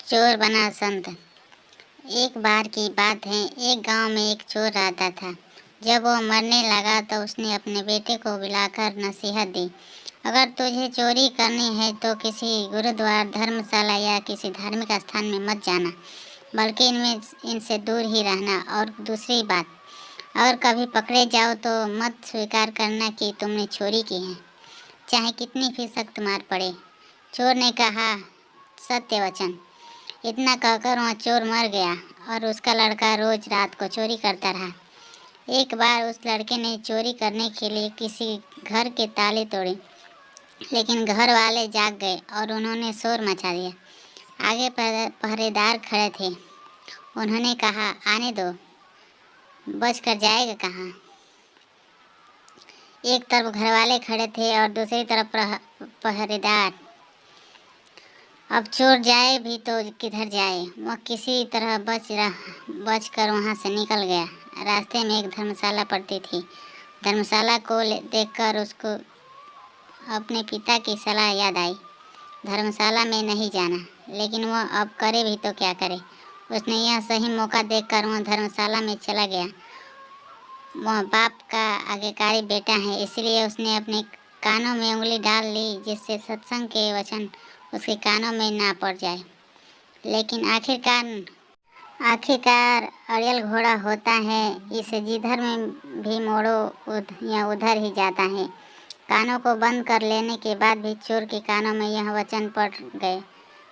चोर बना संत। एक बार की बात है, एक गांव में एक चोर रहता था। जब वो मरने लगा तो उसने अपने बेटे को बुलाकर नसीहत दी, अगर तुझे चोरी करनी है तो किसी गुरुद्वारा, धर्मशाला या किसी धार्मिक स्थान में मत जाना, बल्कि इनसे दूर ही रहना। और दूसरी बात, अगर कभी पकड़े जाओ तो मत स्वीकार करना कि तुमने चोरी की है, चाहे कितनी भी सख्त मार पड़े। चोर ने कहा, सत्य वचन। इतना कहकर वह चोर मर गया और उसका लड़का रोज रात को चोरी करता रहा। एक बार उस लड़के ने चोरी करने के लिए किसी घर के ताले तोड़े, लेकिन घर वाले जाग गए और उन्होंने शोर मचा दिया। आगे पहरेदार खड़े थे। उन्होंने कहा, आने दो, बच कर जाएगा कहाँ। एक तरफ घर वाले खड़े थे और दूसरी तरफ पहरेदार। अब चोर जाए भी तो किधर जाए। वह किसी तरह बच कर वहाँ से निकल गया। रास्ते में एक धर्मशाला पड़ती थी। धर्मशाला को देखकर उसको अपने पिता की सलाह याद आई। धर्मशाला में नहीं जाना, लेकिन वह अब करे भी तो क्या करे। उसने यह सही मौका देखकर वह धर्मशाला में चला गया। वह बाप का आज्ञाकारी बेटा है, इसलिए उसने अपने कानों में उंगली डाल ली, जिससे सत्संग के वचन उसके कानों में ना पड़ जाए। लेकिन आखिरकार अड़ियल घोड़ा होता है, इसे जिधर में भी मोड़ो या उधर ही जाता है। कानों को बंद कर लेने के बाद भी चोर के कानों में यह वचन पड़ गए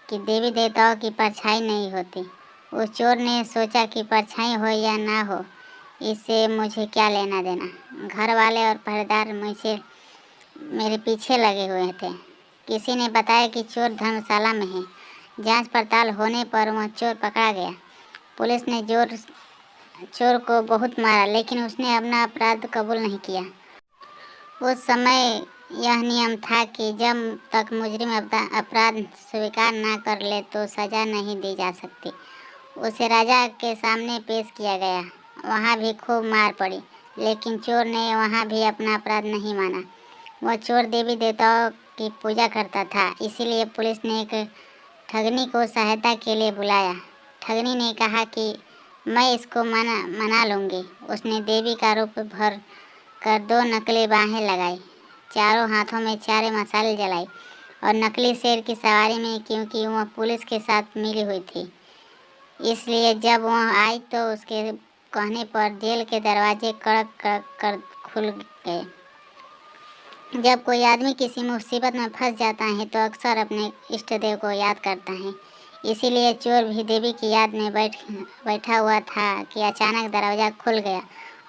कि देवी देवताओं की परछाई नहीं होती। उस चोर ने सोचा कि परछाई हो या ना हो, इससे मुझे क्या लेना देना। घर वाले और पहरेदार मेरे पीछे लगे हुए थे। किसी ने बताया कि चोर धर्मशाला में है। जांच पड़ताल होने पर वह चोर पकड़ा गया। पुलिस ने चोर को बहुत मारा, लेकिन उसने अपना अपराध कबूल नहीं किया। उस समय यह नियम था कि जब तक मुजरिम अपराध स्वीकार न कर ले तो सजा नहीं दी जा सकती। उसे राजा के सामने पेश किया गया। वहाँ भी खूब मार पड़ी, लेकिन चोर ने वहाँ भी अपना अपराध नहीं माना। वह चोर देवी देवताओं की पूजा करता था, इसीलिए पुलिस ने एक ठगनी को सहायता के लिए बुलाया। ठगनी ने कहा कि मैं इसको मना लूँगी। उसने देवी का रूप भर कर 2 नकली बाहें लगाई, चारों हाथों में चारे मसाले जलाई और नकली शेर की सवारी में, क्योंकि वह पुलिस के साथ मिली हुई थी, इसलिए जब वह आई तो उसके कहने पर जेल के दरवाजे कड़क कड़क कर खुल गए। जब कोई आदमी किसी मुसीबत में फंस जाता है तो अक्सर अपने इष्ट देव को याद करता है। इसीलिए चोर भी देवी की याद में बैठा हुआ था कि अचानक दरवाज़ा खुल गया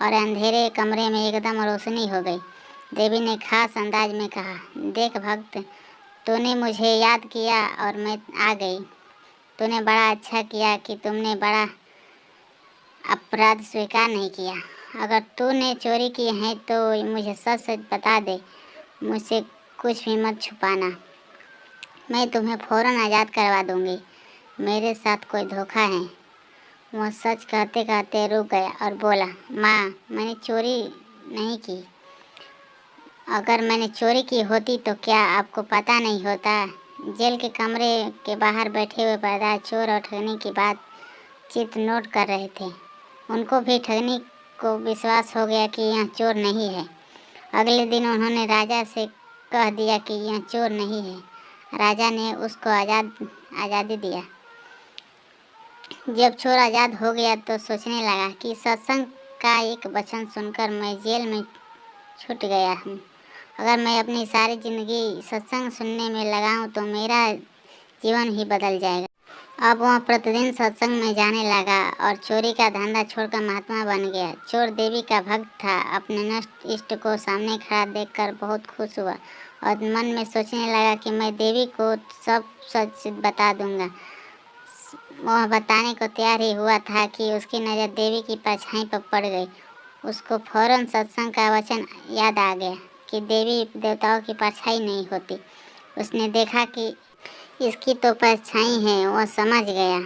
और अंधेरे कमरे में एकदम रोशनी हो गई। देवी ने खास अंदाज में कहा, देख भक्त, तूने मुझे याद किया और मैं आ गई। तूने बड़ा अच्छा किया कि तुमने बड़ा अपराध स्वीकार नहीं किया। अगर तूने चोरी की है तो मुझे सच सच बता दे, मुझसे कुछ भी मत छुपाना। मैं तुम्हें फ़ौरन आज़ाद करवा दूंगी। मेरे साथ कोई धोखा है। वह सच कहते कहते रुक गया और बोला, माँ, मैंने चोरी नहीं की। अगर मैंने चोरी की होती तो क्या आपको पता नहीं होता। जेल के कमरे के बाहर बैठे हुए पहरेदार चोर और ठगनी की बातचीत नोट कर रहे थे। उनको भी ठगनी को विश्वास हो गया कि यह चोर नहीं है। अगले दिन उन्होंने राजा से कह दिया कि यह चोर नहीं है। राजा ने उसको आज़ादी दिया। जब चोर आज़ाद हो गया तो सोचने लगा कि सत्संग का एक वचन सुनकर मैं जेल में छूट गया हूँ। अगर मैं अपनी सारी ज़िंदगी सत्संग सुनने में लगाऊं तो मेरा जीवन ही बदल जाएगा। अब वह प्रतिदिन सत्संग में जाने लगा और चोरी का धंधा छोड़कर महात्मा बन गया। चोर देवी का भक्त था। अपने नष्ट इष्ट को सामने खड़ा देखकर बहुत खुश हुआ और मन में सोचने लगा कि मैं देवी को सब सच बता दूंगा। वह बताने को तैयार ही हुआ था कि उसकी नज़र देवी की परछाई पर पड़ गई। उसको फौरन सत्संग का वचन याद आ गया कि देवी देवताओं की परछाई नहीं होती। उसने देखा कि इसकी तो परछाई है। वह समझ गया